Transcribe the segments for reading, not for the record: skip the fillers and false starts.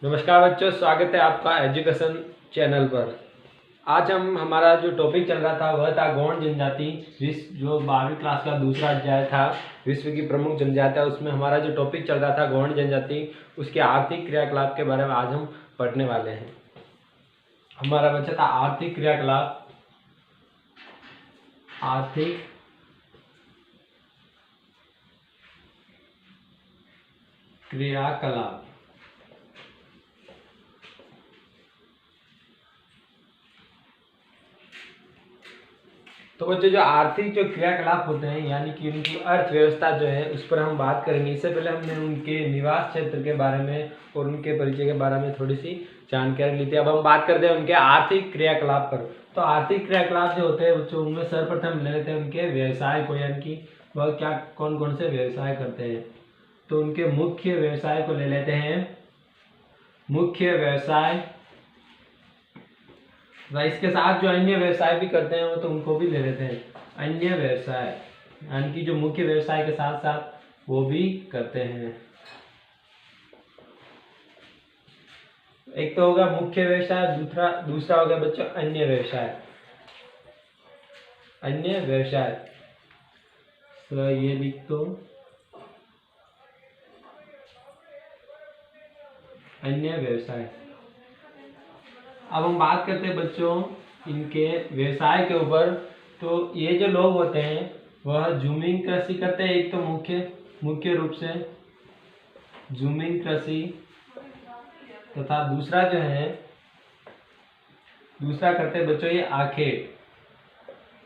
नमस्कार बच्चों, स्वागत है आपका एजुकेशन चैनल पर। आज हमारा जो टॉपिक चल रहा था वह था गौड़ जनजाति। जो 12वीं क्लास का दूसरा अध्याय था, विश्व की प्रमुख जनजातियां, उसमें हमारा जो टॉपिक चल रहा था गौड़ जनजाति, उसके आर्थिक क्रियाकलाप के बारे में आज हम पढ़ने वाले हैं। हमारा बच्चा था आर्थिक क्रियाकलाप। आर्थिक क्रियाकलाप। तो बच्चों, जो आर्थिक जो क्रियाकलाप होते हैं यानी कि उनकी अर्थव्यवस्था जो है उस पर हम बात करेंगे। इससे पहले हमने उनके निवास क्षेत्र के बारे में और उनके परिचय के बारे में थोड़ी सी जानकारी ली थी। अब हम बात करते हैं उनके आर्थिक क्रियाकलाप पर। तो आर्थिक क्रियाकलाप जो होते हैं बच्चों, उनमें सर्वप्रथम ले लेते हैं उनके व्यवसाय को, यानी कि वह क्या कौन कौन से व्यवसाय करते हैं। तो उनके मुख्य व्यवसाय को ले लेते हैं। मुख्य व्यवसाय, इसके साथ जो अन्य व्यवसाय भी करते हैं वो तो उनको भी ले लेते हैं। अन्य व्यवसाय यानी कि जो मुख्य व्यवसाय के साथ साथ वो भी करते हैं। एक तो होगा मुख्य व्यवसाय, दूसरा होगा बच्चों अन्य व्यवसाय। अन्य व्यवसाय, तो ये लिख दो, अन्य व्यवसाय। अब हम बात करते हैं बच्चों इनके व्यवसाय के ऊपर। तो ये जो लोग होते हैं वह जूमिंग कृषि करते हैं। एक तो मुख्य रूप से जूमिंग कृषि, तथा दूसरा करते हैं बच्चों ये आखेट,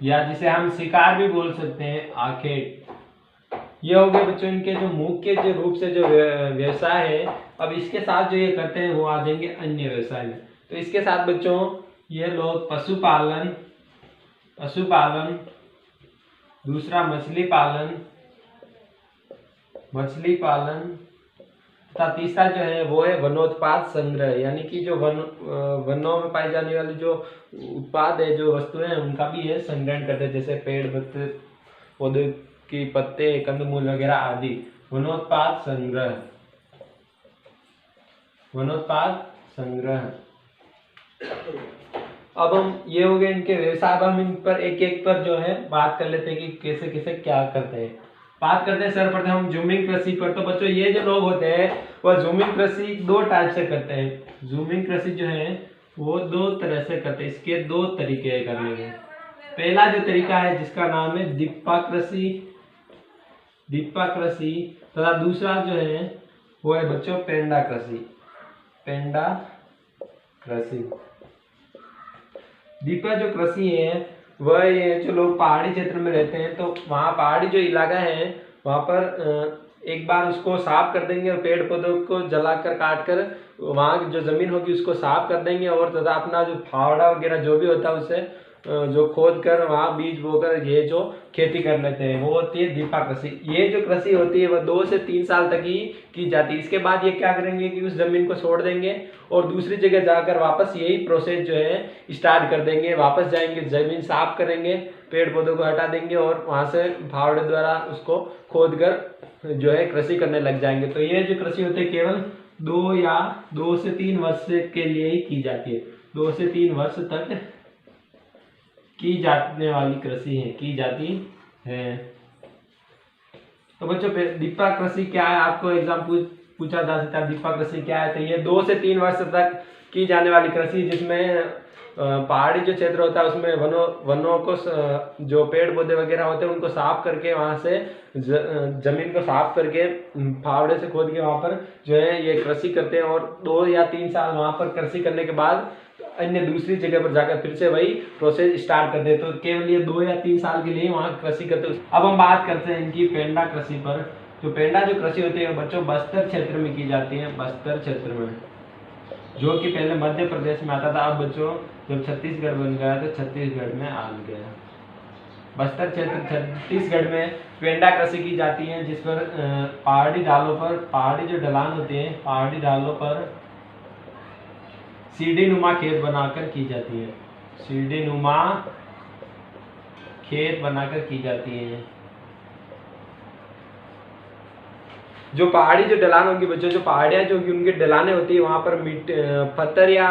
या जिसे हम शिकार भी बोल सकते हैं, आखेट। ये हो गए बच्चों इनके जो मुख्य जो रूप से जो व्यवसाय है। अब इसके साथ जो ये करते हैं वो आ जाएंगे अन्य व्यवसाय में। तो इसके साथ बच्चों ये लोग पशुपालन, दूसरा मछली पालन तथा तीसरा जो है वो है वनोत्पाद संग्रह, यानी कि जो वनों में पाई जाने वाली जो उत्पाद है, जो वस्तुएं हैं, उनका भी ये संग्रहण करते हैं, जैसे पेड़ पत्ते, पौधे की पत्ते, कंदमूल वगैरह आदि। वनोत्पाद संग्रह। अब हम ये हो गए इनके व्यवसाय। अब हम इन पर एक एक पर जो है बात कर लेते हैं कि कैसे कैसे क्या करते हैं। बात करते हैं सर्वप्रथम हम जूमिंग कृषि पर। तो बच्चों ये जो लोग होते हैं वह जूमिंग कृषि दो टाइप से करते हैं। जूमिंग कृषि जो है वो दो तरह से करते हैं। इसके दो तरीके हैं करने के। पहला जो तरीका है जिसका नाम है दीप्पा कृषि, तथा दूसरा जो है वो है बच्चों पेंडा कृषि। दीपा जो कृषि है वह ये जो लोग पहाड़ी क्षेत्र में रहते हैं, तो वहाँ पहाड़ी जो इलाका है वहाँ पर एक बार उसको साफ कर देंगे और पेड़ पौधों को जलाकर काट कर वहाँ जो जमीन होगी उसको साफ कर देंगे, और तथा अपना जो फावड़ा वगैरह जो भी होता है उससे जो खोद कर वहाँ बीज बोकर ये जो खेती कर लेते हैं वो होती है दीपा कृषि। ये जो कृषि होती है वह 2 से 3 साल तक ही की जाती है। इसके बाद ये क्या करेंगे कि उस जमीन को छोड़ देंगे और दूसरी जगह जाकर वापस यही प्रोसेस जो है स्टार्ट कर देंगे। वापस जाएंगे, जमीन साफ करेंगे, पेड़ पौधों को हटा देंगे और वहाँ से फावड़े द्वारा उसको खोद कर जो है कृषि करने लग जाएंगे। तो ये जो कृषि होती है केवल 2 से 3 वर्ष के लिए ही की जाती है। 2 से 3 वर्ष तक की जाने वाली कृषि की जाती है। तो बच्चों दीपा कृषि क्या है, आपको एग्जाम पूछा जा सकता है दीपा कृषि क्या है। तो ये 2 से 3 वर्ष तक की जाने वाली कृषि, जिसमें पहाड़ी जो क्षेत्र होता है उसमें वनों को जो पेड़ पौधे वगैरह होते हैं उनको साफ करके वहां से जमीन को साफ करके फावड़े से खोद के वहां पर जो है ये कृषि करते हैं, और 2 या 3 साल वहां पर कृषि करने के बाद अन्य दूसरी जगह पर जाकर फिर से वही प्रोसेस स्टार्ट करते हैं। तो केवल ये 2 या 3 साल के लिए वहाँ कृषि करते हैं। अब हम बात करते हैं इनकी पेंडा कृषि पर। तो पेंडा जो कृषि होती है बच्चों बस्तर क्षेत्र में की जाती है। बस्तर क्षेत्र में, जो कि पहले मध्य प्रदेश में आता था, अब बच्चों जब छत्तीसगढ़ बन गया तो छत्तीसगढ़ में आ गया। बस्तर क्षेत्र छत्तीसगढ़ में पेंडा कृषि की जाती है, जिस पर पहाड़ी ढालों पर, पहाड़ी जो ढलान होती है, पहाड़ी ढालों पर सीढ़ी नुमा खेत बनाकर की जाती है। सीढ़ी नुमा खेत बनाकर की जाती है। जो पहाड़ी जो ढलान होगी बच्चों, जो पहाड़ियाँ जो होगी उनकी ढलानें होती है, वहाँ पर पत्थर या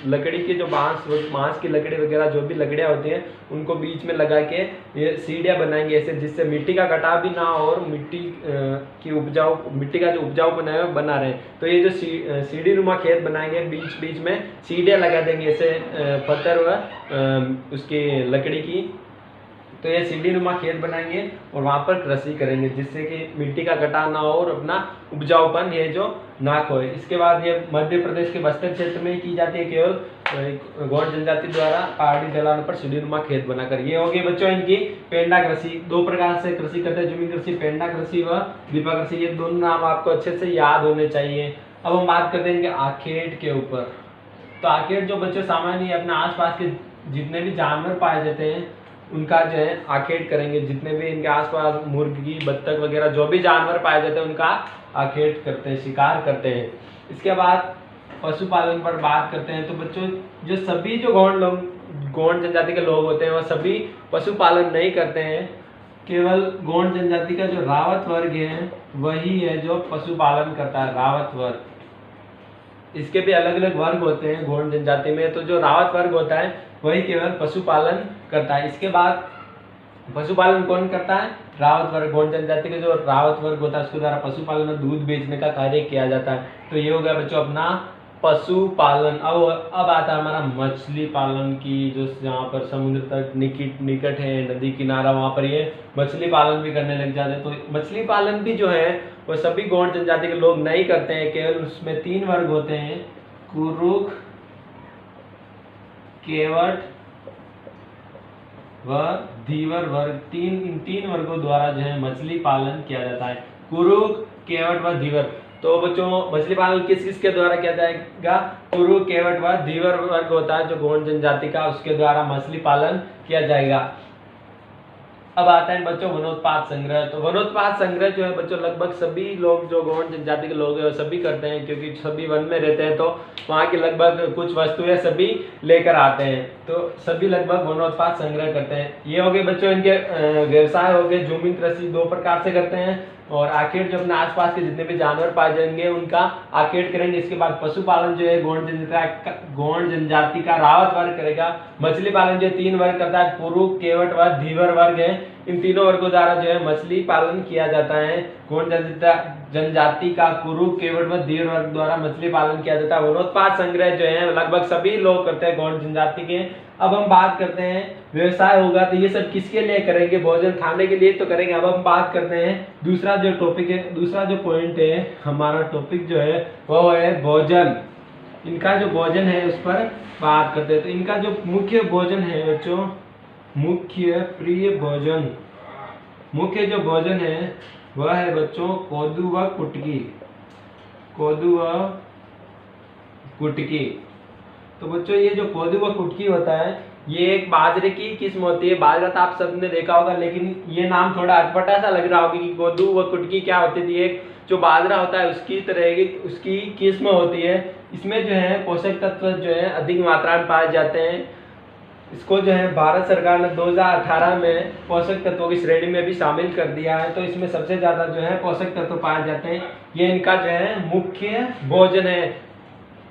लकड़ी के जो बांस की लकड़ी वगैरह जो भी लकड़ियाँ होती हैं उनको बीच में लगा के ये सीढ़ियाँ बनाएंगे ऐसे, जिससे मिट्टी का कटाव भी ना हो और मिट्टी का जो उपजाऊ बना है बना रहे। तो ये जो सीढ़ी नुमा खेत बनाएंगे, बीच बीच में सीढ़ियाँ लगा देंगे ऐसे पत्थर व उसकी लकड़ी की। तो ये सीढ़ी नुमा खेत बनाएंगे और वहाँ पर कृषि करेंगे, जिससे कि मिट्टी का कटाव ना हो और अपना उपजाऊपन ये जो ना खोए। इसके बाद ये मध्य प्रदेश के बस्तर क्षेत्र में ही की जाती है, केवल गौड़ जनजाति द्वारा पहाड़ी ढलानों पर सीढ़ी नुमा खेत बनाकर। ये हो गई बच्चों इनकी पेंडा कृषि। दो प्रकार से कृषि करते हैं, जमीन कृषि, पेंडा कृषि व दीपा कृषि। ये दोनों नाम आपको अच्छे से याद होने चाहिए। अब हम बात करते हैं इनके आखेट के ऊपर। तो आखेट जो बच्चों सामान्य अपने आसपास के जितने भी जानवर पाए जाते हैं उनका जो है आखेट करेंगे। जितने भी इनके आसपास मुर्गी, बत्तख वगैरह जो भी जानवर पाए जाते हैं उनका आखेट करते हैं, शिकार करते हैं। इसके बाद पशुपालन पर बात करते हैं। तो बच्चों जो सभी जो गौड़ जनजाति के लोग होते हैं वह सभी पशुपालन नहीं करते हैं। केवल गौड़ जनजाति का जो रावत वर्ग है वही है जो पशुपालन करता है, रावत वर्ग। इसके भी अलग अलग वर्ग होते हैं गौड़ जनजाति में। तो जो रावत वर्ग होता है वही केवल पशुपालन करता है। इसके बाद पशुपालन कौन करता है? रावत वर्ग। गौड़ जनजाति का जो रावत वर्ग होता है उसके द्वारा पशुपालन और दूध बेचने का कार्य किया जाता है। तो ये हो गया बच्चों अपना पशुपालन। अब आता है हमारा मछली पालन की, जो जहाँ पर समुद्र तक निकट है, नदी किनारा, वहाँ पर ये मछली पालन भी करने लग जाते हैं। तो मछली पालन भी जो है वो सभी गौड़ जनजाति के लोग नहीं करते हैं। केवल उसमें 3 वर्ग होते हैं, कुरुक, केवट व धीवर वर्ग। इन तीन वर्गों द्वारा जो है मछली पालन किया जाता है, कुरुक, केवट व धीवर। तो बच्चों मछली पालन किस किस के द्वारा किया जाएगा? कुरुक, केवट व धीवर वर्ग होता है जो गौड़ जनजाति का, उसके द्वारा मछली पालन किया जाएगा। अब आता है बच्चों वनोत्पाद संग्रह। तो वनोत्पाद संग्रह जो है बच्चों लगभग सभी लोग जो गौड़ जनजाति के लोग हैं वो सभी करते हैं, क्योंकि सभी वन में रहते हैं तो वहाँ की लगभग कुछ वस्तुएं सभी लेकर आते हैं। तो सभी लगभग वनोत्पाद संग्रह करते हैं। ये हो गए बच्चों इनके व्यवसाय हो गए। जमीन कृषि 2 प्रकार से करते हैं और आखेट जो अपने आसपास के जितने भी जानवर पाए जाएंगे उनका आखेट करेंगे। इसके बाद पशुपालन जो है गौड़ जनजाति का रावत वर्ग करेगा। मछली पालन जो 3 वर्ग करता है, कुरुक, केवट व धीवर वर्ग है। इन तीनों वर्गों द्वारा जो है मछली पालन किया जाता है। गौड़ जनजाति का कुरुक, केवट व धीवर वर्ग द्वारा मछली पालन किया जाता है। वनोत्पाद संग्रह जो है लगभग सभी लोग करते हैं गौड़ जनजाति के। अब हम बात करते हैं व्यवसाय होगा तो ये सब किसके लिए करेंगे? भोजन खाने के लिए तो करेंगे। अब हम बात करते हैं दूसरा जो टॉपिक है, दूसरा जो पॉइंट है, हमारा टॉपिक जो है वो है भोजन। इनका जो भोजन है उस पर बात करते हैं। तो इनका जो मुख्य भोजन है बच्चों, मुख्य जो भोजन है वह है बच्चों कोदू व कुटकी। तो बच्चों ये जो कोदू व कुटकी होता है ये एक बाजरे की किस्म होती है। बाजरा तो आप सबने देखा होगा, लेकिन ये नाम थोड़ा अटपटा सा लग रहा होगा कि कोदू व कुटकी क्या होती थी। एक जो बाजरा होता है उसकी तरह की उसकी किस्म होती है। इसमें जो है पोषक तत्व जो है अधिक मात्रा में पाए जाते हैं। इसको जो है भारत सरकार ने 2018 में पोषक तत्वों की श्रेणी में भी शामिल कर दिया है। तो इसमें सबसे ज्यादा जो है पोषक तत्व पाए जाते हैं। ये इनका जो है मुख्य भोजन है।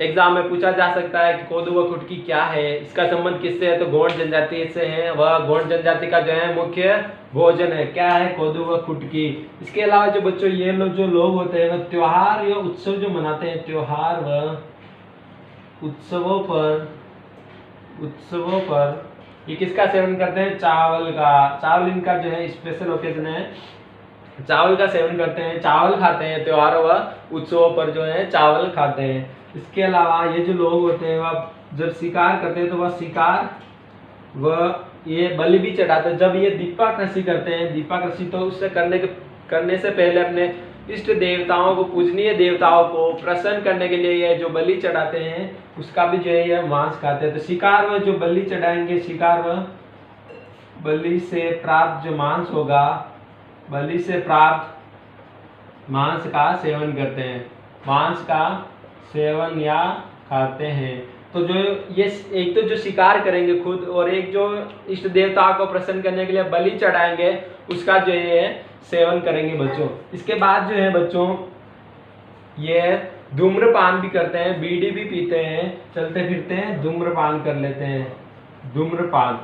एग्जाम में पूछा जा सकता है कि कोदू व कुटकी क्या है, इसका संबंध किससे है? तो गौड़ जनजाति से है। वह गौड़ जनजाति का जो है मुख्य भोजन है। क्या है? कोदू व कुटकी। इसके अलावा जो बच्चों ये जो लोग होते हैं वो त्योहार या उत्सव जो मनाते हैं, त्योहार व उत्सवों पर ये किसका सेवन करते हैं? चावल का। चावल इनका जो है स्पेशल ओकेजन है, चावल का सेवन करते हैं, चावल खाते हैं। त्योहारों व उत्सवों पर जो है चावल खाते हैं। इसके अलावा ये जो लोग होते हैं वह जब शिकार करते हैं तो वह शिकार व ये बलि भी चढ़ाते हैं। जब ये दीपा कृषि करते हैं, दीपा कृषि तो उससे करने से पहले अपने इष्ट देवताओं को, पूजनीय देवताओं को प्रसन्न करने के लिए ये जो बलि चढ़ाते हैं उसका भी जो है ये मांस खाते हैं। तो शिकार व जो बलि चढ़ाएंगे, शिकार व बलि से प्राप्त जो मांस होगा, बलि से प्राप्त मांस का सेवन करते हैं, मांस का सेवन या खाते हैं। तो जो ये एक तो जो शिकार करेंगे खुद, और एक जो इष्ट देवताओं को प्रसन्न करने के लिए बलि चढ़ाएंगे, उसका जो ये सेवन करेंगे बच्चों। इसके बाद जो है बच्चों ये धूम्रपान भी करते हैं, बीड़ी भी पीते हैं, चलते फिरते हैं, धूम्रपान कर लेते हैं, धूम्रपान।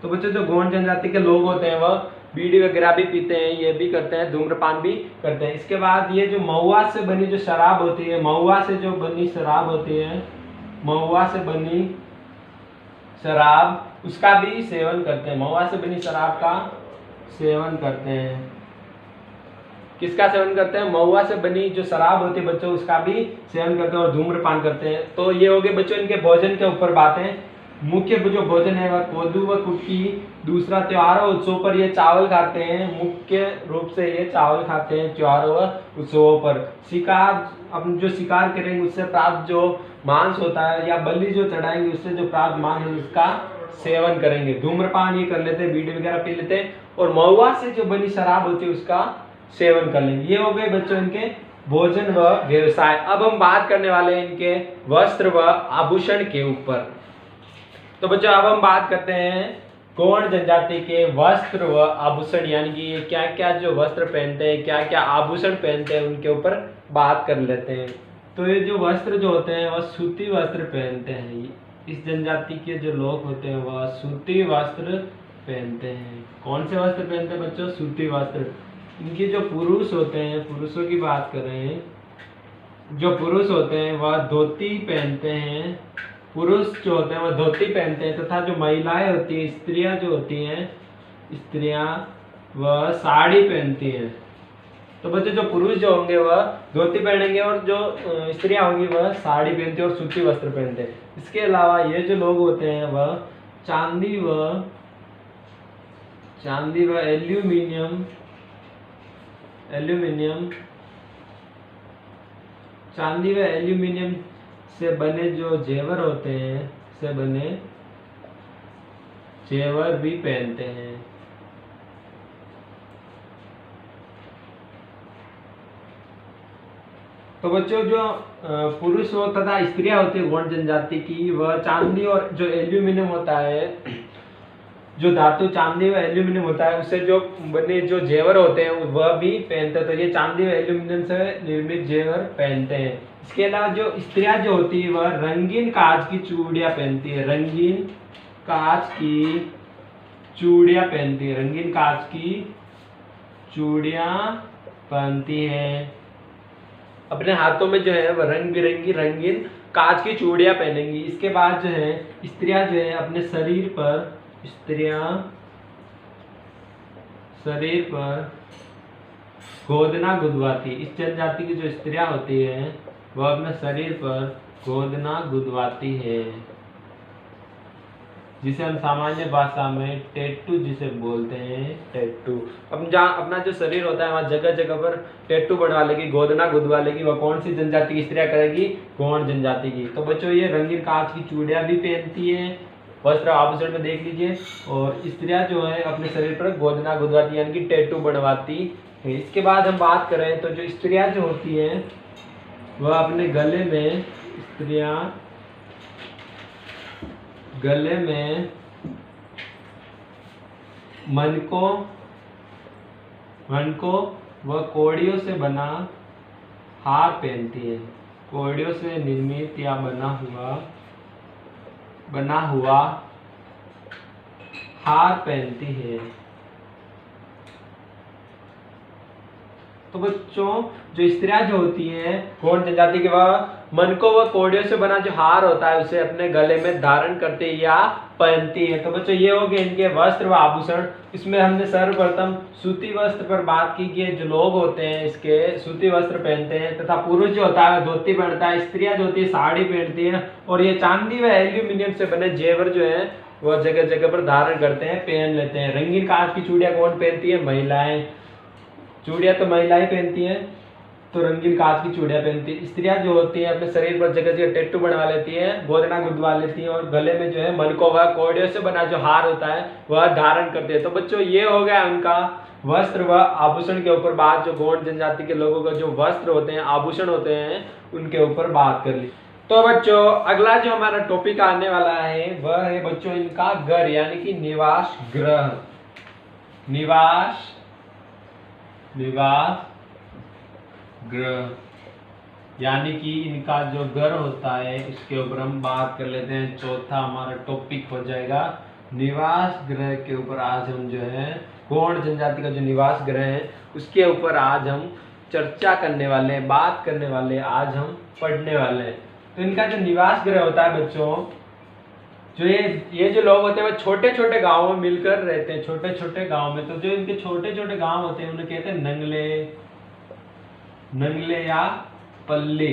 तो बच्चों जो गोंड जनजाति के लोग होते हैं वह बीड़ी वगैरह भी पीते हैं, ये भी करते हैं, धूम्रपान भी करते हैं। इसके बाद ये जो महुआ से बनी जो शराब होती है, महुआ से जो बनी शराब होती है, महुआ से बनी शराब, उसका भी सेवन करते हैं। महुआ से बनी शराब का सेवन करते हैं। किसका सेवन करते हैं? महुआ से बनी जो शराब होती है बच्चों, उसका भी सेवन करते हैं और धूम्रपान करते हैं। तो ये हो गए बच्चों इनके भोजन के ऊपर बातें। मुख्य जो भोजन है वह कोदू व कुटकी। दूसरा, त्योहारों उत्सव पर ये चावल खाते हैं, मुख्य रूप से ये चावल खाते हैं त्योहारों व उत्सवों पर। शिकार, अपन जो शिकार करेंगे उससे प्राप्त जो मांस होता है या बलि जो चढ़ाएंगे उससे जो प्राप्त मांस है उसका सेवन करेंगे। धूम्रपान ये कर लेते हैं, बीड़ी वगैरह पी लेते हैं और महुआ से जो बनी शराब होती है उसका सेवन कर लेंगे। ये हो गए बच्चों इनके भोजन व व्यवसाय। अब हम बात करने वाले हैं इनके वस्त्र व आभूषण के ऊपर। तो बच्चों अब हम बात करते हैं गोंड जनजाति के वस्त्र व आभूषण, यानी कि ये क्या क्या जो वस्त्र पहनते हैं, क्या क्या आभूषण पहनते हैं, उनके ऊपर बात कर लेते हैं। तो ये जो वस्त्र जो होते हैं वह सूती वस्त्र पहनते हैं। इस जनजाति के जो लोग होते हैं वह सूती वस्त्र पहनते हैं। कौन से वस्त्र पहनते हैं बच्चों? सूती वस्त्र। इनके जो पुरुष होते हैं, पुरुषों की बात करें, जो पुरुष होते हैं वह धोती पहनते हैं। पुरुष जो होते हैं वह धोती पहनते हैं तथा जो महिलाएं होती हैं, स्त्रियां जो होती हैं, स्त्रियां वह साड़ी पहनती हैं। तो बच्चों जो पुरुष जो होंगे वह धोती पहनेंगे और जो स्त्रियां होंगी वह साड़ी पहनती है और सूती वस्त्र पहनते हैं। इसके अलावा ये जो लोग होते हैं वह चांदी व एल्यूमिनियम चांदी व एल्यूमिनियम से बने जो जेवर होते हैं, से बने जेवर भी पहनते हैं। तो बच्चों जो पुरुष हो तथा स्त्रियां होती है गोंड जनजाति की, वह चांदी और जो एल्यूमिनियम होता है, जो धातु चांदी व एल्यूमिनियम होता है उससे जो बने जो जेवर होते हैं वह भी पहनते हैं। तो ये चांदी व एल्यूमिनियम से निर्मित जेवर पहनते हैं। इसके अलावा जो स्त्रियां जो होती है वह रंगीन कांच की चूड़ियां पहनती है, रंगीन कांच की चूड़ियां पहनती है, रंगीन कांच की चूड़ियां पहनती है। अपने हाथों में जो है वह रंग बिरंगी रंगीन कांच की चूड़ियां पहनेंगी। इसके बाद जो है स्त्रियां जो है अपने शरीर पर गोदना गुदवाती। इस जनजाति की जो स्त्रियां होती है वह अपने शरीर पर गोदना गुदवाती है, जिसे हम सामान्य भाषा में टैटू जिसे बोलते हैं, टैटू। अब जहाँ अपना जो शरीर होता है वहाँ जगह जगह पर टैटू बनवा लेगी, गोदना गुदवा लेगी। वह कौन सी जनजाति की स्त्रियां करेगी? गोंड जनजाति की। तो बच्चों ये रंगीन कांच की चूड़ियां भी पहनती है, वस्त्र आभूषण में देख लीजिए। और स्त्रियां जो है अपने शरीर पर गोदना गुदवाती यानी कि टैटू बनवाती है। इसके बाद हम बात करें तो जो स्त्रियां जो होती हैं वह अपने गले में मनको व कोड़ियों से बना हार पहनती है, कोड़ियों से निर्मित या बना हुआ हार पहनती है। तो बच्चों जो स्त्रियां जो होती हैं गोंड जनजाति के, वह मनको व कोड़ियों से बना जो हार होता है उसे अपने गले में धारण करती है या पहनती है। तो बच्चों ये हो गए इनके वस्त्र व आभूषण। इसमें हमने सर्वप्रथम सूती वस्त्र पर बात की कि जो लोग होते हैं इसके सूती वस्त्र पहनते हैं तथा पुरुष जो होता है धोती पहनता है, स्त्रियां जो होती है साड़ी पहनती है और ये चांदी व एल्यूमिनियम से बने जेवर जो है वह जगह जगह पर धारण करते हैं, पहन लेते हैं। रंगीन कांच की चूड़ियां कौन पहनती है? महिलाएं। चूड़ियां तो महिलाएं पहनती हैं, तो रंगीन कांच की चूड़ियां पहनती है। स्त्रियां जो होती हैं अपने शरीर पर जगह जगह टैटू बनवा लेती हैं, गोदना गुदवा लेती हैं और गले में जो है मनको व कोड़ियों से बना जो हार होता है वह धारण करते हैं। तो बच्चों ये हो गया उनका वस्त्र व आभूषण के ऊपर बात। जो गोंड जनजाति के लोगों का जो वस्त्र होते हैं, आभूषण होते हैं, उनके ऊपर बात कर ली। तो बच्चों अगला जो हमारा टॉपिक आने वाला है वह है बच्चों इनका घर, यानी कि निवास गृह। निवास निवास गृह, यानी कि इनका जो घर होता है उसके ऊपर हम बात कर लेते हैं। चौथा हमारा टॉपिक हो जाएगा निवास गृह के ऊपर। आज हम जो है गौड़ जनजाति का जो निवास गृह है उसके ऊपर आज हम चर्चा करने वाले हैं, बात करने वाले हैं, आज हम पढ़ने वाले हैं। तो इनका जो निवास गृह होता है बच्चों, जो ये जो लोग होते हैं वो छोटे छोटे गाँवों में मिलकर रहते हैं, छोटे छोटे गाँव में। तो जो इनके छोटे छोटे गाँव होते हैं उन्हें कहते हैं नंगले, नंगले या पल्ली।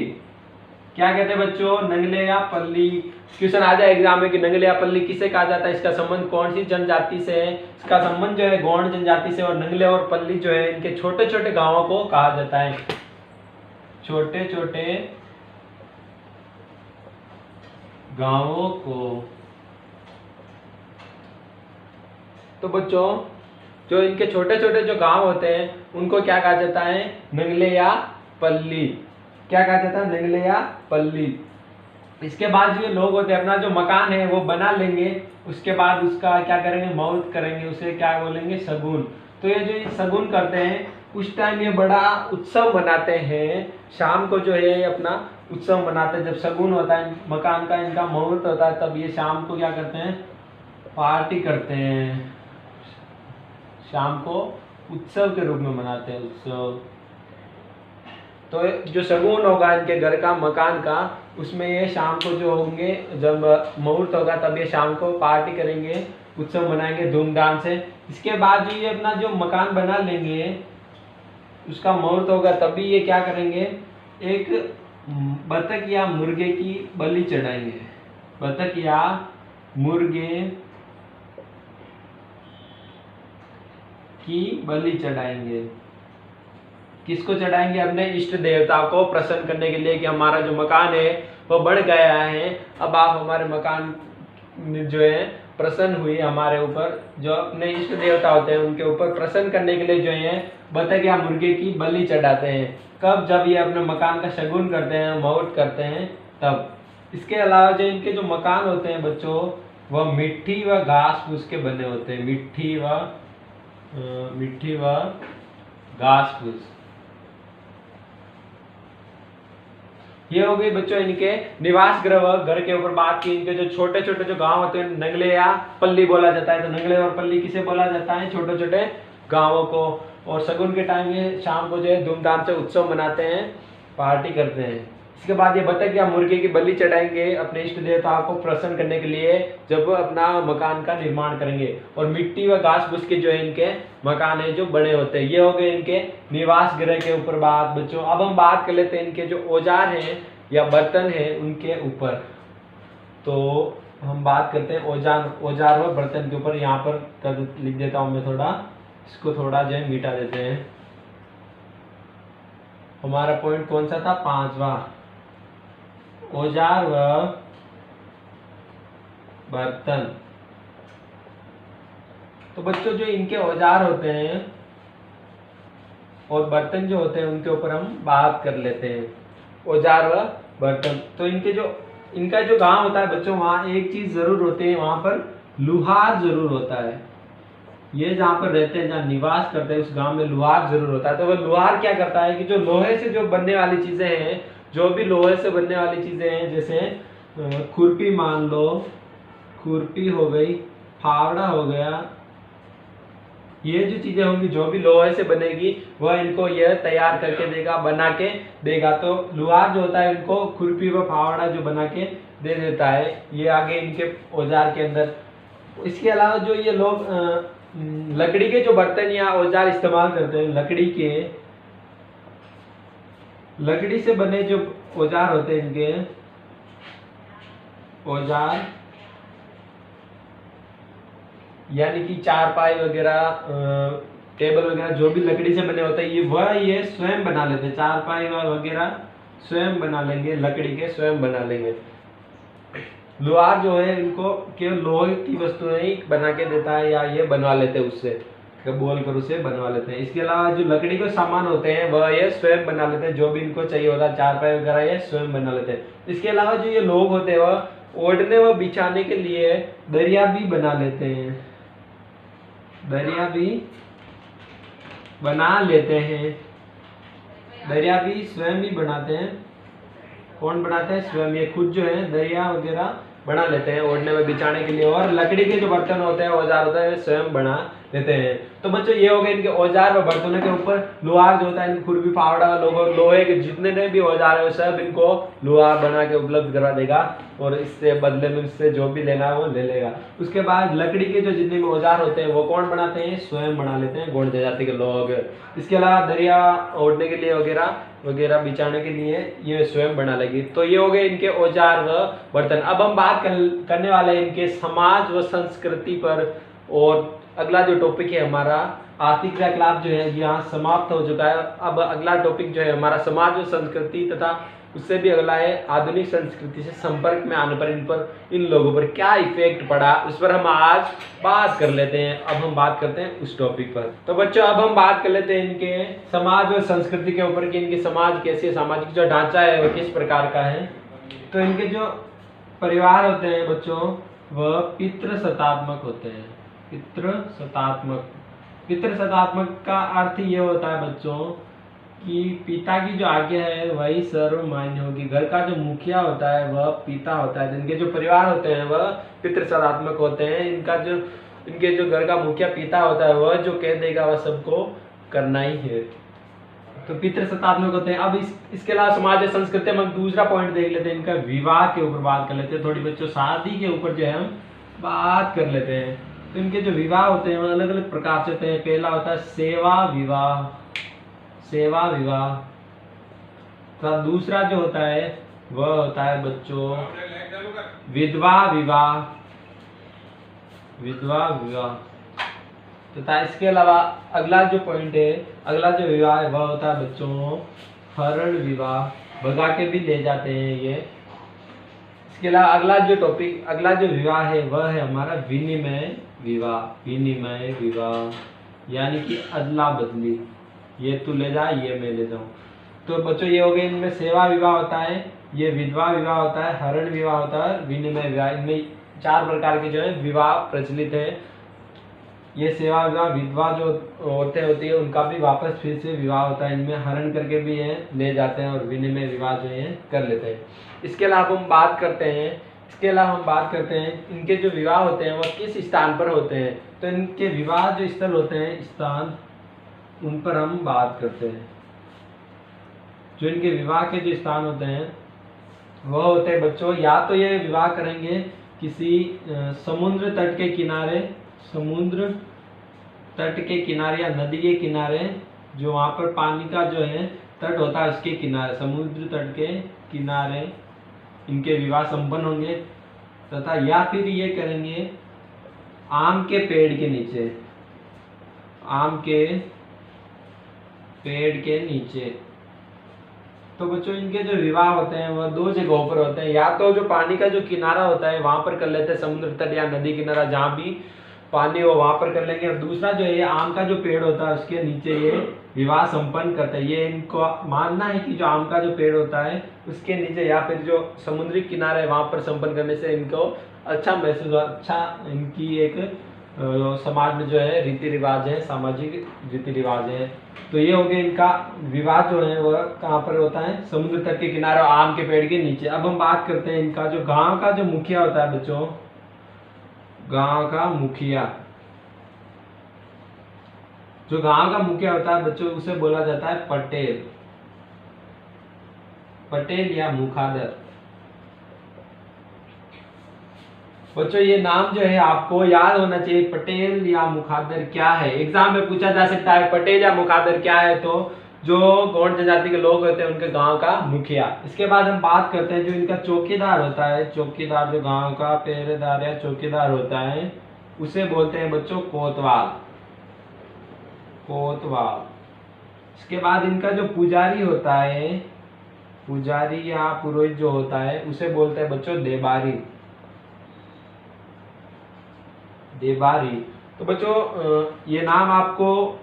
क्या कहते हैं बच्चों? नंगले या पल्ली। क्वेश्चन आ जाए एग्जाम में कि नंगले या पल्ली किसे कहा जाता है, इसका संबंध कौन सी जनजाति से है? इसका संबंध जो है गौड़ जनजाति से। और नंगले और पल्ली जो है इनके छोटे छोटे गांवों को कहा जाता है, छोटे छोटे गांवों को। तो बच्चों जो इनके छोटे छोटे जो गांव होते हैं उनको क्या कहा जाता है? नंगले या पल्ली। क्या कहा जाता है? नंगले या पल्ली। इसके बाद जो ये लोग होते हैं अपना जो मकान है वो बना लेंगे, उसके बाद उसका क्या करेंगे? मुहूर्त करेंगे, उसे क्या बोलेंगे? शगुन। तो ये जो शगुन करते हैं उस टाइम ये बड़ा उत्सव मनाते हैं। शाम को जो है अपना उत्सव मनाते हैं, जब शगुन होता है मकान का, इनका मुहूर्त होता है, तब ये शाम को क्या करते हैं? पार्टी करते हैं। शाम को उत्सव के रूप में मनाते हैं, उत्सव। तो जो शगुन होगा इनके घर का, मकान का, उसमें ये शाम को जो होंगे, जब मुहूर्त होगा तब ये शाम को पार्टी करेंगे, उत्सव मनाएंगे धूमधाम से। इसके बाद जो ये अपना जो मकान बना लेंगे, उसका मुहूर्त होगा तभी ये क्या करेंगे? एक बतख या मुर्गे की बलि चढ़ाएंगे। बतख या मुर्गे की बलि चढ़ाएंगे। किसको चढ़ाएंगे? अपने इष्ट देवता को प्रसन्न करने के लिए कि हमारा जो मकान है वो बढ़ गया है, अब आप हमारे मकान जो है प्रसन्न हुए हमारे ऊपर। जो अपने इष्ट देवता होते हैं उनके ऊपर प्रसन्न करने के लिए जो है बतख या मुर्गे की बलि चढ़ाते हैं। कब? जब ये अपने मकान का शगुन करते हैं, मुहूर्त करते हैं, तब। इसके अलावा जो इनके जो मकान होते हैं बच्चों, वह मिट्टी व घास फूस के बने होते हैं। मिट्टी व घास फूस। ये हो गई बच्चों इनके निवास गृह। घर के ऊपर बात की। इनके जो छोटे छोटे जो गांव होते हैं नंगले या पल्ली बोला जाता है। तो नंगले और पल्ली किसे बोला जाता है? छोटे छोटे गांवों को। और शगुन के टाइम में शाम को जो है धूमधाम से उत्सव मनाते हैं, पार्टी करते हैं। इसके बाद ये बतख या मुर्गे की बलि चढ़ाएंगे अपने इष्ट देवताओं को प्रसन्न करने के लिए, जब अपना मकान का निर्माण करेंगे। और मिट्टी व घास फूस के जो है इनके मकान है जो बड़े होते हैं। ये हो गए इनके निवास गृह के ऊपर बात बच्चों। अब हम बात कर लेते हैं इनके जो औजार हैं या बर्तन है उनके ऊपर। तो हम बात करते हैं औजार व बर्तन के ऊपर। यहाँ पर लिख देता हूँ मैं, थोड़ा इसको थोड़ा जो है मिटा देते हैं। हमारा पॉइंट कौन सा था? 5वां, औजार व बर्तन। तो बच्चों जो इनके औजार होते हैं और बर्तन जो होते हैं उनके ऊपर हम बात कर लेते हैं। औजार व बर्तन। तो इनका जो गांव होता है बच्चों, वहाँ एक चीज जरूर होती है, वहां पर लुहार जरूर होता है। ये जहाँ पर रहते हैं, जहाँ निवास करते हैं, उस गांव में लुहार जरूर होता है। तो वह लुहार क्या करता है कि जो लोहे से जो बनने वाली चीजें हैं, जो भी लोहे से बनने वाली चीजें हैं, जैसे खुरपी मान लो, खुरपी हो गई, फावड़ा हो गया, ये जो चीजें होंगी जो भी लोहे से बनेगी वह इनको यह तैयार करके देगा, बना के देगा। तो लुहार जो होता है इनको खुरपी व फावड़ा जो बना के दे देता है, ये आगे इनके औजार के अंदर। इसके अलावा जो ये लोग लकड़ी के जो बर्तन या औजार इस्तेमाल करते हैं, लकड़ी से बने जो औजार होते हैं इनके औजार, यानी कि चारपाई वगैरह, टेबल वगैरह जो भी लकड़ी से बने होते हैं, ये स्वयं बना लेते हैं। चारपाई वगैरह स्वयं बना लेंगे, लकड़ी के स्वयं बना लेंगे। लोहार जो है इनको केवल लोहे की वस्तुएं ही बना के देता है, या ये बनवा लेते हैं उससे, बोल कर उसे बनवा लेते हैं। इसके अलावा जो लकड़ी के सामान होते हैं वह ये स्वयं बना लेते हैं, जो भी इनको चाहिए होता है, चारपाई वगैरह ये स्वयं बना लेते हैं। इसके अलावा जो ये लोग होते हैं वह ओढ़ने व बिछाने के लिए दरिया भी बना लेते हैं, दरिया भी बना लेते हैं। दरिया भी स्वयं ही बनाते हैं। कौन बनाते हैं? स्वयं, ये खुद जो है दरिया वगैरह बना लेते हैं ओढ़ने में बिछाने के लिए। और लकड़ी के जो बर्तन होते हैं, औजार होता है, वे स्वयं बना लेते हैं। तो बच्चों ये हो गए इनके औजार और बर्तनों के ऊपर। लोहार जो होता है, इनकी खुरपी फावड़ा, लोहे के जितने ने भी औजार है वो सब इनको लोहार बना के उपलब्ध करा देगा, और इससे बदले में इससे जो भी लेना है वो ले लेगा। उसके बाद लकड़ी के जो जितने भी औजार होते हैं वो कौन बनाते हैं? स्वयं बना लेते हैं, गौड़ जाति के लोग। इसके अलावा दरिया ओढ़ने के लिए वगैरह वगैरह बिछाने के लिए ये स्वयं बना लेगी। तो ये हो गए इनके औजार व बर्तन। अब हम बात करने वाले हैं इनके समाज व संस्कृति पर। और अगला जो टॉपिक है हमारा आर्थिक क्रियाकलाप जो है यहाँ समाप्त हो चुका है। अब अगला टॉपिक जो है हमारा समाज व संस्कृति तथा उससे भी अगला है आधुनिक संस्कृति से संपर्क में आने पर इन लोगों पर क्या इफेक्ट पड़ा, उस पर हम आज बात कर लेते हैं। अब हम बात करते हैं उस टॉपिक पर। तो बच्चों अब हम बात कर लेते हैं इनके समाज और संस्कृति के ऊपर कि इनके समाज कैसे, सामाजिक जो ढांचा है वो किस प्रकार का है। तो इनके जो परिवार होते हैं बच्चों वह पितृसत्तात्मक होते हैं। पितृसत्तात्मक का अर्थ ये होता है बच्चों कि पिता की जो आज्ञा है वही सर्वमान्य होगी। घर का जो मुखिया होता है वह पिता होता है। इनके जो परिवार होते हैं वह पितृसत्तात्मक होते हैं। इनके जो घर का मुखिया पिता होता है वह जो कह देगा वह सबको करना ही है। तो पितृसत्तात्मक होते हैं। अब इसके अलावा समाज और संस्कृति में हम दूसरा पॉइंट देख लेते हैं, इनका विवाह के ऊपर बात कर लेते हैं। थोड़ी बच्चों शादी के ऊपर जो है हम बात कर लेते हैं। तो इनके जो विवाह होते हैं वो अलग अलग प्रकार से होते हैं। पहला होता है सेवा विवाह। तो दूसरा जो होता है वह होता है बच्चों विधवा विवाह तथा इसके अलावा अगला जो पॉइंट है, अगला जो विवाह है वह होता है बच्चों हरण विवाह, भगा के भी ले जाते हैं ये। इसके अलावा अगला जो विवाह है वह है हमारा विनिमय विवाह, यानी कि अदला बदली, ये तू ले जा ये मैं ले जाऊं। तो बच्चों ये हो गए, इनमें सेवा विवाह होता है, ये विधवा विवाह होता है, हरण विवाह होता है, विनिमय विवाह। इनमें 4 प्रकार के जो है विवाह प्रचलित है। ये सेवा विवाह, विधवा जो औरतें होती है उनका भी वापस फिर से विवाह होता है। इनमें हरण करके भी है ले जाते हैं और विनिमय विवाह जो है कर लेते हैं। इसके अलावा हम बात करते हैं इनके जो विवाह होते हैं वह किस स्थान पर होते हैं। तो इनके विवाह जो स्थल होते हैं, स्थान, उन पर हम बात करते हैं। जो इनके विवाह के जो स्थान होते हैं वह होते हैं बच्चों, या तो ये विवाह करेंगे किसी समुद्र तट के किनारे या नदी के किनारे, जो वहाँ पर पानी का जो है तट होता है उसके किनारे, समुद्र तट के किनारे इनके विवाह संपन्न होंगे। तथा या फिर ये करेंगे आम के पेड़ के नीचे। तो बच्चों इनके जो विवाह होते हैं वह 2 जगहों पर होते हैं। या तो जो पानी का जो किनारा होता है वहां पर कर लेते हैं, समुद्र तट या नदी किनारा, जहाँ भी पानी हो वहां पर कर लेंगे। और दूसरा जो है आम का जो पेड़ होता है उसके नीचे ये विवाह संपन्न करते हैं। ये इनको मानना है कि जो आम का जो पेड़ होता है उसके नीचे या फिर जो समुद्री किनारा है वहां पर संपन्न करने से इनको अच्छा महसूस, अच्छा इनकी एक समाज में जो है रीति रिवाज है, सामाजिक रीति रिवाज है। तो ये हो गया इनका विवाह जो है वह कहाँ पर होता है, समुद्र तट के किनारे और आम के पेड़ के नीचे। अब हम बात करते हैं इनका जो गांव का जो मुखिया होता है बच्चों, गांव का मुखिया होता है बच्चों, उसे बोला जाता है पटेल या मुखादर। बच्चों ये नाम जो है आपको याद होना चाहिए, पटेल या मुखादर क्या है। एग्जाम में पूछा जा सकता है पटेल या मुखादर क्या है। तो जो गौड़ जनजाति के लोग होते हैं उनके गांव का मुखिया। इसके बाद हम बात करते हैं जो इनका चौकीदार होता है, चौकीदार जो गांव का पहरेदार या चौकीदार होता है उसे बोलते हैं बच्चों कोतवाल। इसके बाद इनका जो पुजारी होता है, पुजारी या पुरोहित जो होता है उसे बोलते हैं बच्चों देबारी। तो बच्चों ये नाम आपको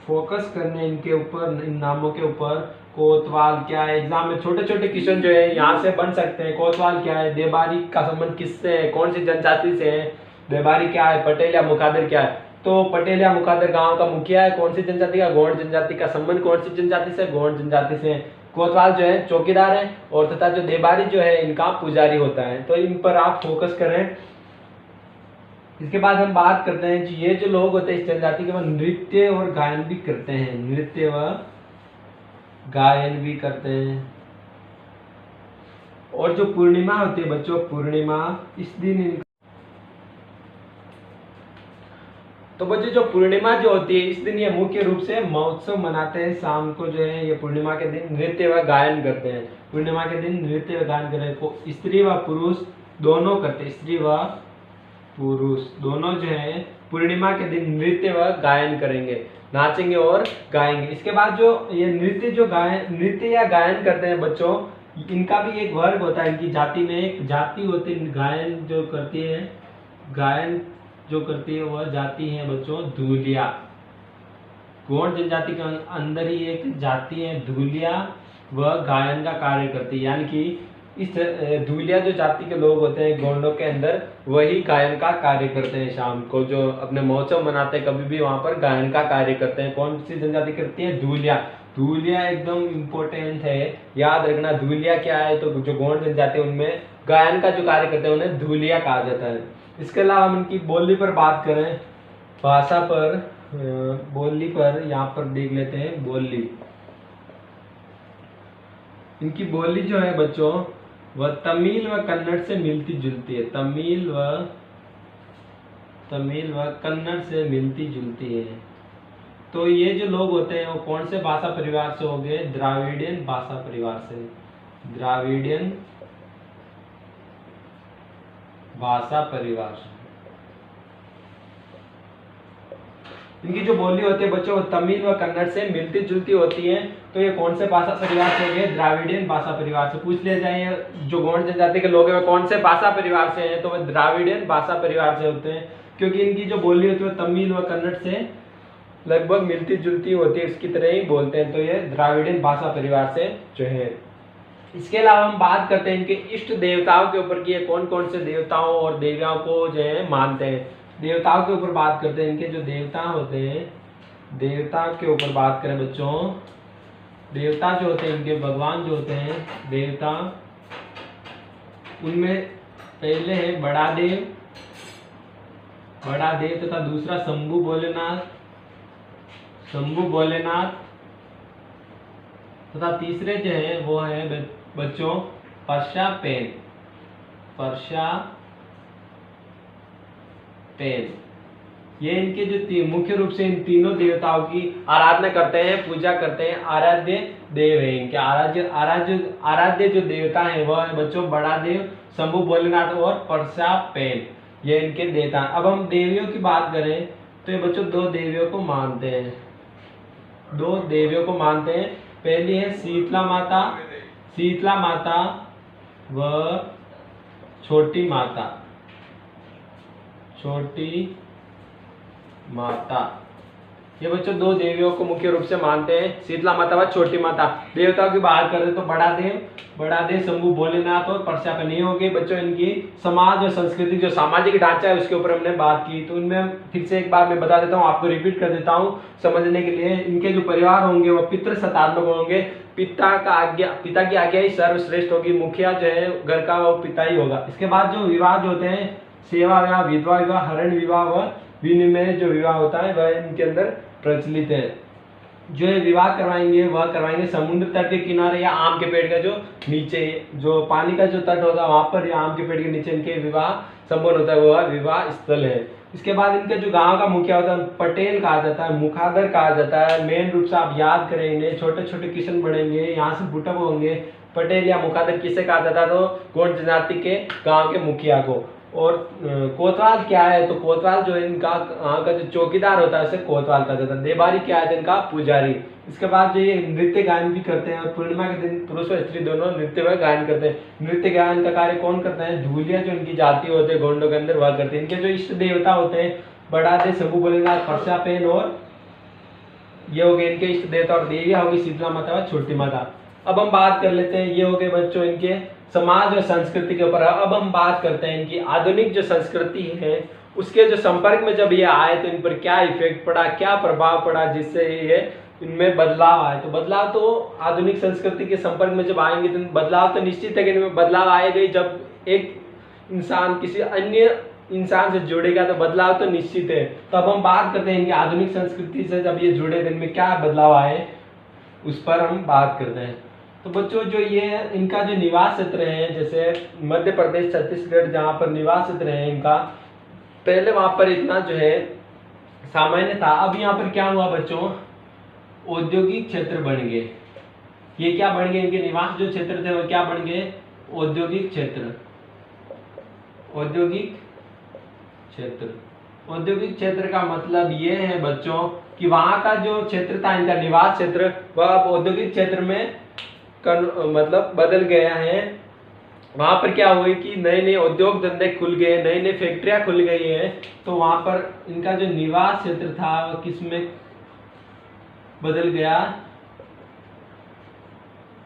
फोकस करने इनके ऊपर, इन नामों के ऊपर। कोतवाल क्या है, एग्जाम में छोटे छोटे क्वेश्चन जो है यहाँ से बन सकते हैं। कोतवाल क्या है, देबारी का संबंध किससे है, कौन सी जनजाति से है, देबारी क्या है, पटेल या मुखादर क्या है। तो पटेल या मुखादर गांव का मुखिया है कौन सी जनजाति का, गौंड जनजाति का। संबंध कौन सी जनजाति से, गौंड जनजाति से। कोतवाल जो है चौकीदार है, और तथा जो देबारी जो है इनका पुजारी होता है। तो इन पर आप फोकस करें। इसके बाद हम बात करते हैं कि ये जो लोग होते हैं इस जनजाति के, वो नृत्य और गायन भी करते हैं, नृत्य व गायन भी करते हैं। और जो पूर्णिमा होती है बच्चों, पूर्णिमा, इस दिन तो बच्चों जो पूर्णिमा जो होती है इस दिन ये मुख्य रूप से महोत्सव मनाते हैं। शाम को जो है ये पूर्णिमा के दिन नृत्य व गायन करते हैं। पूर्णिमा के दिन नृत्य व गायन करते हैं। स्त्री व पुरुष दोनों करते हैं, स्त्री व पुरुष दोनों जो है पूर्णिमा के दिन नृत्य व गायन करेंगे, नाचेंगे और गाएंगे। इसके बाद जो ये नृत्य या गायन करते हैं बच्चों, इनका भी एक वर्ग होता है। इनकी जाति में एक जाति होती है गायन जो करती है, गायन जो करती है वह जाति है बच्चों धूलिया। गौंड जनजाति के अंदर ही एक जाति है धूलिया, वह गायन का कार्य करती है। यानी कि इस धूलिया जो जाति के लोग होते हैं गौंडों के अंदर, वही गायन का कार्य करते हैं। शाम को जो अपने महोत्सव मनाते हैं कभी भी वहां पर गायन का कार्य करते हैं। कौन सी जनजाति करती है, धूलिया। धूलिया एकदम इम्पोर्टेंट है, याद रखना। धूलिया क्या है, तो जो गौंड जनजाति है उनमें गायन का जो कार्य करते हैं उन्हें धूलिया कहा जाता है। इसके अलावा हम इनकी बोली पर बात करें, भाषा पर, बोली पर यहाँ पर देख लेते हैं। बोली, इनकी बोली जो है बच्चों वह तमिल व कन्नड़ से मिलती जुलती है। तमिल व कन्नड़ से मिलती जुलती है। तो ये जो लोग होते हैं वो कौन से भाषा परिवार से हो गए, द्राविडियन भाषा परिवार से, द्राविडियन भाषा परिवार। इनकी जो बोली होती है बच्चों वो तमिल व कन्नड़ से मिलती जुलती होती है। तो ये कौन से भाषा परिवार से हो गए, द्राविडियन भाषा परिवार से। पूछ लिया जाए जो गौंड जनजाति के लोग हैं वो कौन से भाषा परिवार से हैं, तो वे द्राविडियन भाषा परिवार से होते हैं। क्योंकि इनकी जो बोली होती है वो तमिल व कन्नड़ से लगभग मिलती जुलती होती है, इसकी तरह ही बोलते हैं। तो ये द्राविडियन भाषा परिवार से जो है। इसके अलावा हम बात करते हैं इनके इष्ट देवताओं के ऊपर कि ये कौन कौन से देवताओं और देवियों को जो है मानते हैं। देवताओं के ऊपर बात करते हैं, इनके जो देवता होते हैं, देवता के ऊपर बात करें बच्चों, देवता जो होते हैं इनके, भगवान जो होते हैं देवता, उनमें पहले है बड़ा देव तथा दूसरा शंभु भोलेनाथ तथा तीसरे जो है वो है बच्चों परशापेन। ये इनके जो मुख्य रूप से इन तीनों देवताओं की आराधना करते हैं, पूजा करते हैं। आराध्य देव है इनके, आराध्य जो देवता है वह है बच्चों बड़ा देव, शंभु भोलेनाथ और परशापेन, ये इनके देवता। अब हम देवियों की बात करें तो ये बच्चों दो देवियों को मानते हैं। पहली है शीतला माता व छोटी माता। ये बच्चों दो देवियों को मुख्य रूप से मानते हैं, शीतला माता व छोटी माता। देवताओं की बात करें तो बड़ा देव शंभु भोलेनाथ और परशापेन हो गए बच्चों। इनकी समाज और संस्कृति जो सामाजिक ढांचा है उसके ऊपर हमने बात की। तो इनमें फिर से एक बार मैं बता देता हूँ, आपको रिपीट कर देता हूँ समझने के लिए। इनके जो परिवार होंगे वो पितृ सतात्मक होंगे। पिता की आज्ञा ही सर्वश्रेष्ठ होगी। मुखिया जो है घर का वो पिता ही होगा। इसके बाद जो विवाह जो होते हैं, सेवा विवाह, विधवा विवाह, हरण विवाह व विनिमय जो विवाह होता है वह इनके अंदर प्रचलित है। जो ये विवाह करवाएंगे समुद्र तट के किनारे या आम के पेड़ का जो नीचे, जो पानी का जो तट होगा वहां पर या आम के पेड़ के नीचे इनके विवाह संपन्न होता है, वह विवाह स्थल है। इसके बाद इनके जो गांव का मुखिया होता है पटेल कहा जाता है, मुखादर कहा जाता है। मेन रूप से आप याद करेंगे, छोटे छोटे क्वेश्चन बढ़ेंगे, यहाँ से बुटअप होंगे। पटेल या मुखादर किसे कहा जाता है, तो गौंड जनजाति के गांव के मुखिया को। और कोतवाल क्या है, तो कोतवाल जो है इनका का जो चौकीदार होता है उसे कोतवाल कहा जाता है। देबारी क्या है, इनका पुजारी। इसके बाद जो ये नृत्य गायन भी करते हैं और पूर्णिमा के दिन पुरुष और स्त्री दोनों नृत्य व गायन करते हैं। नृत्य गायन का कार्य कौन करता है, धूलिया जो इनकी जाति होते हैं गोंडों के अंदर वह करते हैं। इनके जो इष्ट देवता होते हैं बड़ा देव, शंभु भोलेनाथ, परशापेन और ये हो गए इनके इष्ट देवता। और देवियां होगी शीतला माता व छोटी माता। अब हम बात कर लेते हैं, ये हो गए बच्चों इनके समाज और संस्कृति के ऊपर। अब हम बात करते हैं इनकी आधुनिक जो संस्कृति है उसके जो संपर्क में जब ये आए तो इन पर क्या इफेक्ट पड़ा, क्या प्रभाव पड़ा, जिससे ये इनमें बदलाव आए। तो बदलाव तो आधुनिक संस्कृति के संपर्क में जब आएंगे तो बदलाव तो निश्चित है कि इनमें बदलाव आएगा ही। जब एक इंसान किसी अन्य इंसान से जुड़ेगा तो बदलाव तो निश्चित है। तो अब हम बात करते हैं इनकी आधुनिक संस्कृति से जब ये जुड़े तो इनमें क्या बदलाव आए, उस पर हम बात करते हैं। तो बच्चों जो ये इनका जो निवास क्षेत्र है, जैसे मध्य प्रदेश, छत्तीसगढ़, जहाँ पर निवास क्षेत्र है इनका, पहले वहाँ पर इतना जो है सामान्य था। अब यहाँ पर क्या हुआ बच्चों, औद्योगिक क्षेत्र बन गए। ये क्या बन गए, इनके निवास जो क्षेत्र थे वो क्या बन गए, औद्योगिक क्षेत्र। औद्योगिक क्षेत्र, औद्योगिक क्षेत्र का मतलब ये है बच्चों कि वहां का जो क्षेत्र था इनका निवास क्षेत्र, वह अब औद्योगिक क्षेत्र में मतलब बदल गया है। वहां पर क्या हुआ कि नए नए उद्योग धंधे खुल गए, नई नई फैक्ट्रियां खुल गई है। तो वहां पर इनका जो निवास क्षेत्र था वह किसमें बदल गया,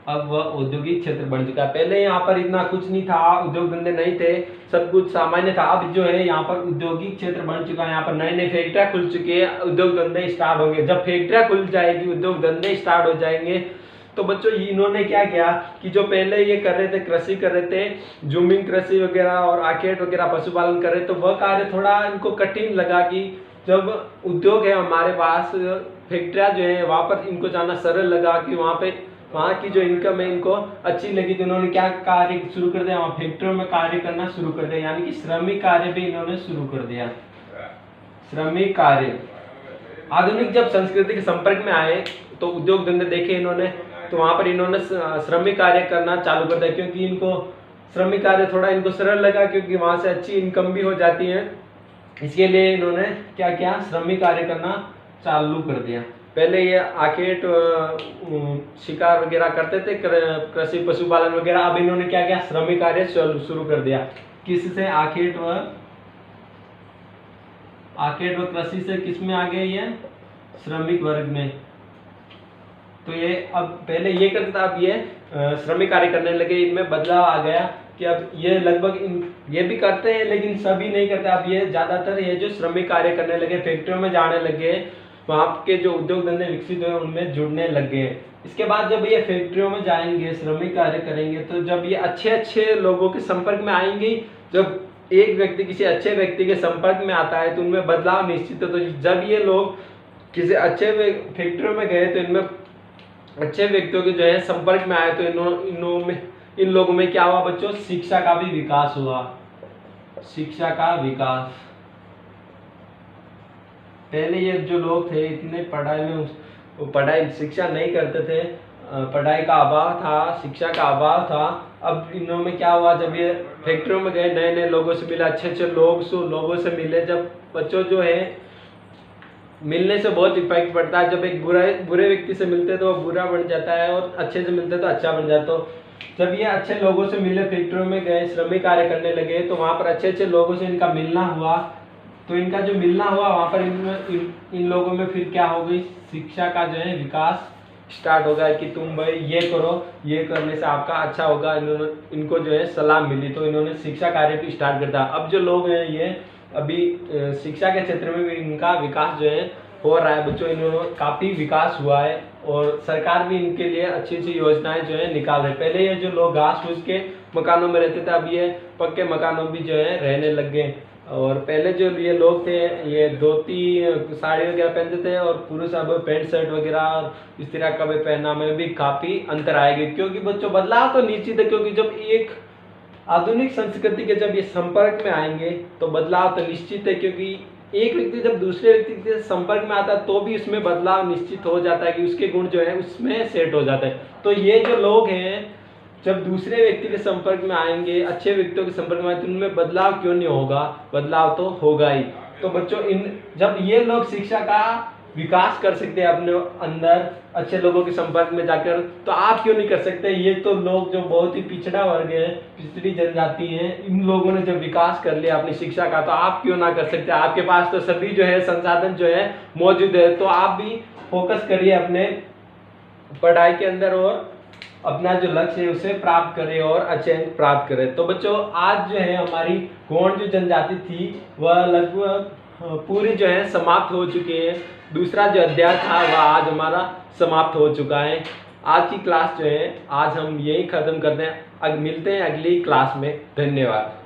अब वह औद्योगिक क्षेत्र बन चुका है। पहले यहाँ पर इतना कुछ नहीं था, उद्योग धंधे नहीं थे, सब कुछ सामान्य था। अब जो है यहाँ पर औद्योगिक क्षेत्र बन चुका है, यहाँ पर नए नए फैक्ट्रियां खुल चुकी है, उद्योग धंधे स्टार्ट होंगे। जब फैक्ट्रियां खुल जाएगी, उद्योग धंधे स्टार्ट हो जाएंगे, तो बच्चों इन्होंने क्या किया कि जो पहले ये कर रहे थे, कृषि कर रहे थे, जूमिंग कृषि वगैरह और आर्केड वगैरह पशुपालन कर रहे, तो वह कार्य थोड़ा इनको कठिन लगा कि जब उद्योग है हमारे पास, फैक्ट्रियां जो है वहाँ पर इनको जाना सरल लगा कि वहाँ की जो इनकम है इनको अच्छी लगी। तो उन्होंने क्या कार्य शुरू कर दिया, वहाँ फैक्ट्रियों में कार्य करना शुरू कर दिया, यानी कि श्रमिक कार्य भी इन्होंने शुरू कर दिया। श्रमिक कार्य आधुनिक जब संस्कृति के संपर्क में आए तो उद्योग धंधे देखे इन्होंने, तो वहां पर इन्होंने श्रमिक कार्य करना चालू कर दिया, क्योंकि इनको श्रमिक कार्य थोड़ा इनको सरल लगा, क्योंकि वहां से अच्छी इनकम भी हो जाती है। इसके लिए इन्होंने क्या किया, श्रमिक कार्य करना चालू कर दिया। पहले ये आखेट शिकार वगैरह करते थे, कृषि पशुपालन वगैरह, अब इन्होंने क्या किया, श्रमिक कार्य शुरू कर दिया। किससे, आखेट व कृषि से किस में आ गए, ये श्रमिक वर्ग में। तो ये अब पहले ये करते था, अब ये श्रमिक कार्य करने लगे, इनमें बदलाव आ गया कि अब ये लगभग ये भी करते हैं लेकिन सभी नहीं करते। अब ये ज्यादातर ये जो श्रमिक कार्य करने लगे, फैक्ट्रियों में जाने लगे, वहाँ के जो उद्योग धंधे विकसित हुए उनमें जुड़ने लग गए। इसके बाद जब ये फैक्ट्रियों में जाएंगे, श्रमिक कार्य करेंगे, तो जब ये अच्छे अच्छे लोगों के संपर्क में आएंगे, जब एक व्यक्ति किसी अच्छे व्यक्ति के संपर्क में आता है तो उनमें बदलाव निश्चित है। तो जब ये लोग किसी अच्छे फैक्ट्रियों में गए तो इनमें अच्छे व्यक्तियों के जो है संपर्क में आए, तो इन लोगों में क्या हुआ बच्चों, शिक्षा का भी विकास हुआ। शिक्षा का विकास, पहले ये जो लोग थे इतने पढ़ाई शिक्षा नहीं करते थे, पढ़ाई का अभाव था, शिक्षा का अभाव था। अब इनमें क्या हुआ, जब ये फैक्ट्रियों में गए, नए नए लोगों से मिले, अच्छे अच्छे लोगों से मिले। जब बच्चों जो है मिलने से बहुत इफेक्ट पड़ता है, जब एक बुरे व्यक्ति से मिलते तो वो बुरा बन जाता है और अच्छे से मिलते तो अच्छा बन जाता। तो जब ये अच्छे लोगों से मिले, फैक्ट्रियों में गए, श्रमिक कार्य करने लगे, तो वहाँ पर अच्छे अच्छे लोगों से इनका मिलना हुआ। तो इनका जो मिलना हुआ वहाँ पर इन लोगों में फिर क्या हो गई, शिक्षा का जो है विकास स्टार्ट हो गया कि तुम भाई ये करो, ये करने से आपका अच्छा होगा। इनको जो है सलाह मिली, तो इन्होंने शिक्षा कार्य भी स्टार्ट कर दिया। अब जो लोग हैं ये अभी शिक्षा के क्षेत्र में भी इनका विकास जो है हो रहा है बच्चों, इन्होंने काफ़ी विकास हुआ है और सरकार भी इनके लिए अच्छी अच्छी योजनाएं जो है निकाल रहे। पहले ये जो लोग घास फूस के मकानों में रहते थे, अब ये पक्के मकानों भी जो है रहने लग गए। और पहले जो ये लोग थे ये धोती साड़ी वगैरह पहनते थे और पुरुष अब पैंट शर्ट वगैरह और इस तरह का भी पहनना में भी काफ़ी अंतर आएगी। क्योंकि बच्चों बदलाव तो निश्चित है, क्योंकि जब एक आधुनिक संस्कृति के जब ये संपर्क में आएंगे तो बदलाव तो निश्चित है। क्योंकि एक व्यक्ति जब दूसरे व्यक्ति के संपर्क में आता है तो भी उसमें बदलाव निश्चित हो जाता है कि उसके गुण जो है उसमें सेट हो जाता है। तो ये जो लोग हैं जब दूसरे व्यक्ति के संपर्क में आएंगे, अच्छे व्यक्तियों के संपर्क में आएंगे, तो उनमें बदलाव क्यों नहीं होगा, बदलाव तो होगा ही। तो बच्चों जब ये लोग शिक्षा का विकास कर सकते हैं अपने अंदर अच्छे लोगों के संपर्क में जाकर, तो आप क्यों नहीं कर सकते। ये तो लोग जो बहुत ही पिछड़ा वर्ग है, पिछड़ी जनजाति है, इन लोगों ने जब विकास कर लिया अपनी शिक्षा का, तो आप क्यों ना कर सकते। आपके पास तो सभी जो है संसाधन जो है मौजूद है, तो आप भी फोकस करिए अपने पढ़ाई के अंदर और अपना जो लक्ष्य है उसे प्राप्त करें और अच्छे अंक प्राप्त करें। तो बच्चों आज जो है हमारी गोंड जो जनजाति थी वह लगभग पूरी जो है समाप्त हो चुकी है। दूसरा जो अध्याय था वह आज हमारा समाप्त हो चुका है। आज की क्लास जो है आज हम यही ख़त्म करते हैं। मिलते हैं अगली क्लास में। धन्यवाद।